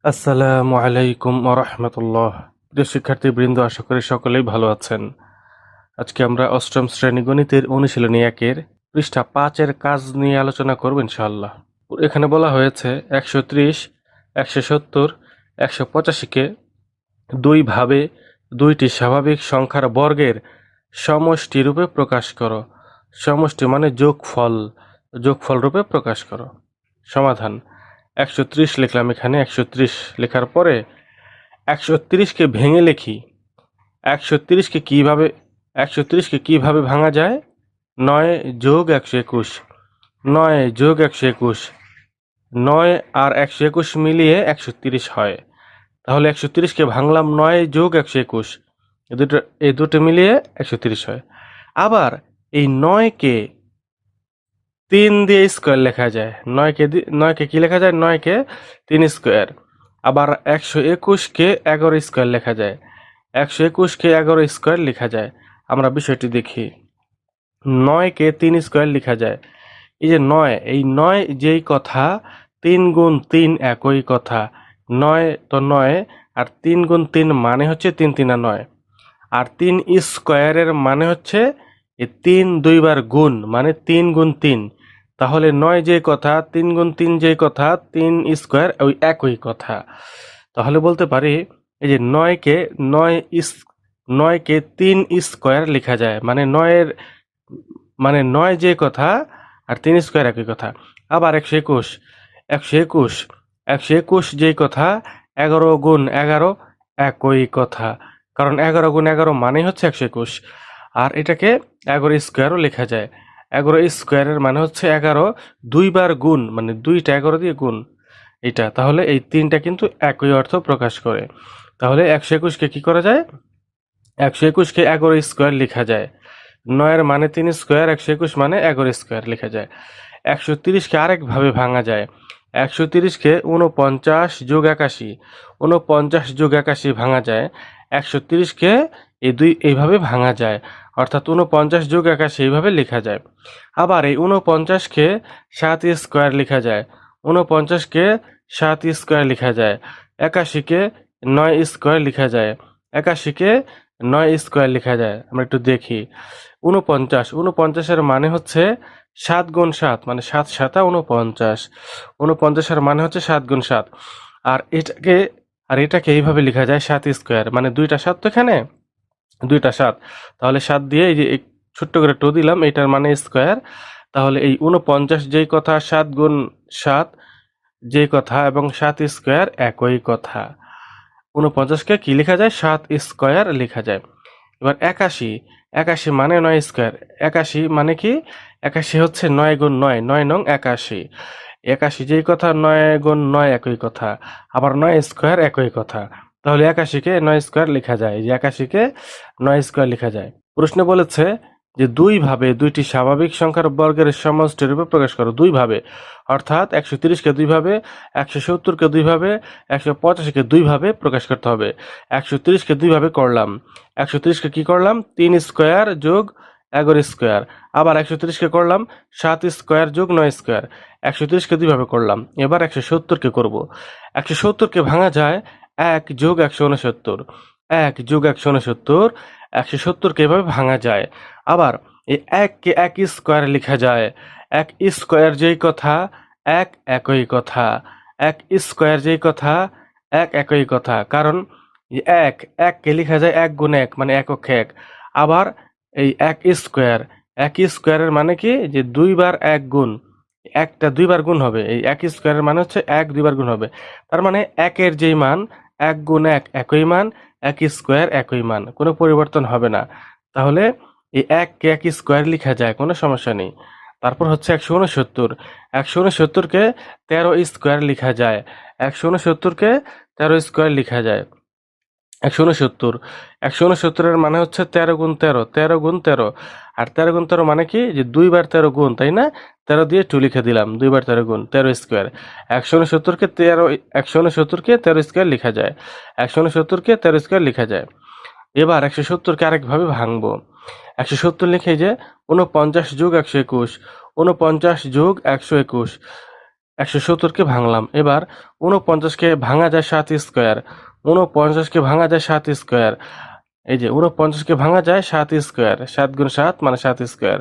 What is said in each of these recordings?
আসসালামু আলাইকুম ওয়া রাহমাতুল্লাহ। প্রিয় শিক্ষার্থীবৃন্দ, আশা করি সকলেই ভালো আছেন। আজকে আমরা অষ্টম শ্রেণী গণিতের অনুশীলনী ১-এর পৃষ্ঠা ৫-এর কাজ নিয়ে আলোচনা করব ইনশাআল্লাহ। এখানে বলা হয়েছে ১৩০, ১৭০, ১৮৫কে দুইভাবে দুইটি স্বাভাবিক সংখ্যার বর্গের সমষ্টি রূপে প্রকাশ করো। সমষ্টি মানে যোগফল, যোগফল রূপে প্রকাশ করো। সমাধান: ১৩০ লিখলাম, এখানে ১৩০ লেখার পরে ১৩০কে ভেঙে লিখি। ১৩০কে কিভাবে ভাঙা যায়? ৯ যোগ ১২১, ৯ যোগ ১২১, ৯ আর ১২১ মিলিয়ে ১৩০ হয়। তাহলে ১৩০কে ভাঙলাম ৯ যোগ ১২১, এই দুটো মিলিয়ে ১৩০ হয়। আবার এই ৯কে ৩ দিয়ে স্কোয়ার লেখা যায়। ৯কে কি লেখা যায়? ৯কে ৩ স্কোয়ার। আবার ১২১কে ১১ স্কোয়ার লেখা যায়। ১২১কে ১১ স্কোয়ার লেখা যায়। আমরা বিষয়টি দেখি। ৯কে ৩ স্কোয়ার লেখা যায়। এই যে ৯, এই ৯ যেই কথা, ৩ গুণ ৩ একই কথা। ৯ তো ৯, আর ৩ গুণ ৩ মানে হচ্ছে ৩ ৩ ৯। আর ৩ স্কোয়ারের মানে হচ্ছে এই ৩ দুইবার গুণ, মানে ৩ গুণ ৩। তাহলে ৯ যে কথা, ৩ গুণ ৩ যে কথা, ৩ স্কোয়ার ওই একই কথা। তাহলে বলতে পারি এই যে ৯কে ৩ স্কোয়ার লেখা যায়, মানে ৯ যে কথা আর ৩ স্কোয়ার একই কথা। আবার ১২১, ১২১, ১২১ যেই কথা, ১১ গুণ ১১ একই কথা। কারণ ১১ গুণ ১১ মানেই হচ্ছে ১২১। আর এটাকে ১১ স্কোয়ারও লেখা যায়। ১১ স্কোয়ারের মানে হচ্ছে ১১ দুইবার গুণ, মানে ২টা ১১ দিয়ে গুণ এটা। তাহলে এই ৩টা কিন্তু একই অর্থ প্রকাশ করে। তাহলে ১২১কে কি করা যায়? ১২১কে ১১ স্কোয়ার লেখা যায়। ৯-এর মানে ৩ স্কোয়ার, ১২১ মানে ১১ স্কোয়ার লেখা যায়। ১৩০কে আরেকভাবে ভাঙা যায়। ১৩০কে ৪৯ যোগ ৮১, ৪৯ যোগ ৮১ ভাঙা যায়। ১৩০কে এইভাবে ভাঙা যায়, অর্থাৎ ৪৯ যোগ ৮১ এইভাবে লেখা যায়। আবার এই ৪৯কে ৭ স্কোয়ার লেখা যায়। ৪৯কে ৭ স্কোয়ার লেখা যায়। ৮১কে ৯ স্কোয়ার লেখা যায়। ৮১কে ৯ স্কোয়ার লেখা যায়। আমরা একটু দেখি। ৪৯-এর মানে হচ্ছে ৭ গুণ ৭, মানে ৭ ৭ ৪৯। ৪৯-এর মানে হচ্ছে ৭ গুণ ৭। আর এটাকে এইভাবে লেখা যায় ৭ স্কোয়ার, মানে ২টা ৭ তো এখানে, ২টা ৭। তাহলে ৭ দিয়ে এই যে ছোট্ট করে টো দিলাম, এটার মানে স্কোয়ার। তাহলে এই ৪৯ যেই কথা, ৭ গুণ ৭ যেই কথা, এবং ৭ স্কোয়ার একই কথা। ৪৯কে কি লেখা যায়? ৭ স্কোয়ার লেখা যায়। এবার ৮১, ৮১ মানে ৯ স্কোয়ার। ৮১ মানে কি? ৮১ হচ্ছে ৯ গুণ ৯, ৯ নং ৮১। ৮১ যেই কথা, ৯ গুণ ৯ একই কথা। আবার ৯ স্কোয়ার একই কথা। তাহলে ৮১কে ৯ স্কোয়ার লেখা যায়। এই যে ৮১কে ৯ স্কোয়ার লেখা যায়। প্রশ্নে বলেছে যে দুইভাবে দুইটি স্বাভাবিক সংখ্যার বর্গের সমষ্টি রূপে প্রকাশ করো। দুইভাবে, অর্থাৎ ১৩০কে দুইভাবে, ১৭০কে দুইভাবে, ১৮৫কে দুইভাবে প্রকাশ করতে হবে। ১৩০কে দুইভাবে করলাম। ১৩০কে কি করলাম? ৩ স্কোয়ার যোগ ১১ স্কোয়ার। আবার ১৩০কে করলাম ৭ স্কোয়ার যোগ ৯ স্কোয়ার। ১৩০কে দুইভাবে করলাম। এবার ১৭০কে করব। ১৭০কে ভাঙা যায় ১ যোগ ১৬৯। ১ যোগ ১৬৯, ১৭০কে এভাবে ভাঙা যায়। আবার এই ১কে ১ স্কোয়ার লেখা যায়। ১ স্কোয়ার যেই কথা, ১ একই কথা। ১ স্কোয়ার যেই কথা, ১ একই কথা। কারণ এই ১কে লেখা যায় ১ গুণ ১, মানে একক ১। আবার এই ১ স্কোয়ার, ১ স্কোয়ারের মানে কি? যে ২ বার ১ গুণ। ১টা ২ বার গুণ হবে। এই ১ স্কোয়ারের মানে হচ্ছে ১ ২ বার গুণ হবে। তার মানে ১-এর যেই মান, ১ গুণ ১ একই মান, ১ স্কোয়ার একই মান, কোনো পরিবর্তন হবে না। তাহলে এই ১কে ১ স্কোয়ার লেখা যায়, কোনো সমস্যা নেই। তারপর হচ্ছে ১৬৯। ১৬৯কে ১৩ স্কোয়ার লেখা যায়। ১৬৯কে ১৩ স্কোয়ার লেখা যায়। ১৬৯, ১৬৯-এর মানে হচ্ছে ১৩ গুণ ১৩, ১৩ গুণ ১৩। আর ১৩ গুণ ১৩ মানে কি? যে ২ বার ১৩ গুণ, তাই না? ১৩ দিয়ে 2 লিখে দিলাম। ২ বার ১৩ গুণ, ১৩ স্কোয়ার। ১৬৯কে ১৩ স্কোয়ার লেখা যায়। ১৬৯কে ১৩ স্কোয়ার লেখা যায়। এবার ১৭০কে আরেকভাবে ভাঙবো। ১৭০ লিখে যে ৪৯ যোগ ১২১, ৪৯ যোগ ১২১। 170কে ভাঙলাম। এবার 49কে ভাঙা যায় 7 স্কোয়ার। 49কে ভাঙা যায় 7 স্কোয়ার। এই যে 49কে ভাঙা যায় 7 স্কোয়ার। 7 গুণ 7 মানে 7 স্কোয়ার।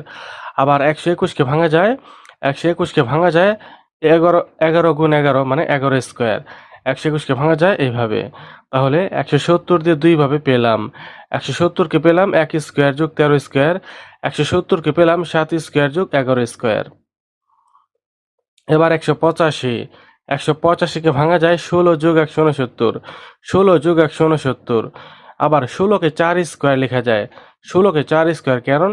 আবার 121কে ভাঙা যায় 121কে ভাঙা যায় 11 গুণ 11 মানে 11 স্কোয়ার। 121কে ভাঙা যায় এইভাবে। তাহলে 170 দিয়ে দুইভাবে পেলাম। 170কে পেলাম 1 স্কোয়ার যোগ 13 স্কোয়ার। 170কে পেলাম 7 স্কোয়ার যোগ 11 স্কোয়ার। এবার 185কে ভাঙা যায় 16 যোগ 169। 16 যোগ 169। আবার 16কে 4 স্কোয়ার লেখা যায়। 16কে 4 স্কোয়ার, কারণ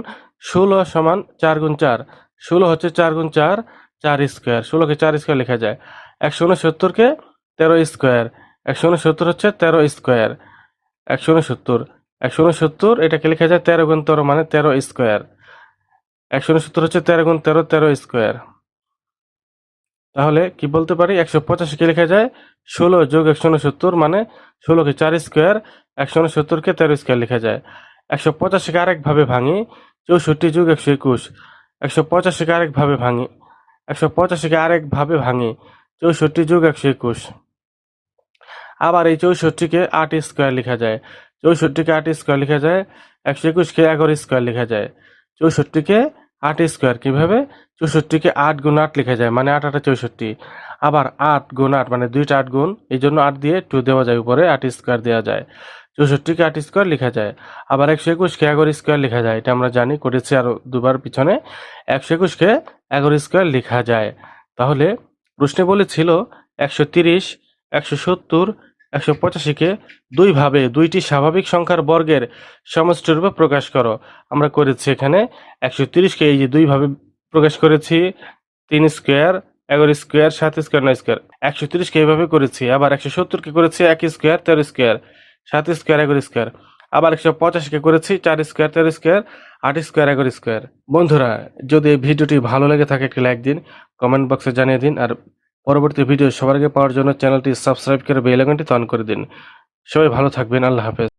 16 সমান 4 গুণ 4। 16 হচ্ছে 4 গুণ 4, 4 স্কোয়ার। 16কে 4 স্কোয়ার লেখা যায়। 169কে 13 স্কোয়ার। 169 হচ্ছে 13 স্কোয়ার। 169 169 এটাকে লেখা যায় 13 গুণ 13 মানে 13 স্কোয়ার। 169 হচ্ছে 13 গুণ 13, 13 স্কোয়ার। তাহলে কি বলতে পারি, 185কে লেখা যায় 16 যোগ 169 মানে 16কে 4 স্কোয়ার, 169কে 13 স্কোয়ার লেখা যায়। 185কে আরেকভাবে ভাঙি, 64 যোগ 121। 185কে আরেকভাবে ভাঙি 64 যোগ 121। আবার এই 64কে 8 স্কোয়ার লেখা যায়। 64কে 8 স্কোয়ার লেখা যায়। 121কে 11 স্কোয়ার লেখা যায়। 64কে 8 স্কোয়ার কিভাবে? 64কে 8 গুণ 8 লেখা যায়, মানে 8 8 64। আবার 8 গুণ 8 মানে 2টা 8 গুণ, এই জন্য 8 দিয়ে 2 দেওয়া যায়, উপরে 8 স্কোয়ার দেওয়া যায়। 64কে 8 স্কোয়ার লেখা যায়। আবার 121কে 11 স্কোয়ার লেখা যায়, এটা আমরা জানি, করেছি আরো দুবার পিছনে। 121কে 11 স্কোয়ার লেখা যায়। তাহলে প্রশ্নে বলেছিল 130, 170, 185কে দুইভাবে দুইটি স্বাভাবিক সংখ্যার বর্গের সমষ্টিরূপে প্রকাশ করো। আমরা করেছি এখানে 130কে এই যে দুইভাবে প্রকাশ করেছি, 3 স্কোয়ার, 11 স্কোয়ার, 7 স্কোয়ার, 9 স্কোয়ার। 130কে এইভাবে করেছি। আবার 170কে করেছি 1 স্কোয়ার, 13 স্কোয়ার, 7 স্কোয়ার, 11 স্কোয়ার। আবার 185কে করেছি 4 স্কোয়ার, 13 স্কোয়ার, 8 স্কোয়ার, 11 স্কোয়ার। বন্ধুরা, যদি এই ভিডিওটি ভালো লেগে থাকে একটি লাইক দিন, কমেন্ট বক্সে জানিয়ে দিন, আর পরবর্তী ভিডিও সবার আগে পাওয়ার জন্য চ্যানেলটি সাবস্ক্রাইব করে বেল আইকনটি অন করে দিন। সবাই ভালো থাকবেন। আল্লাহ হাফেজ।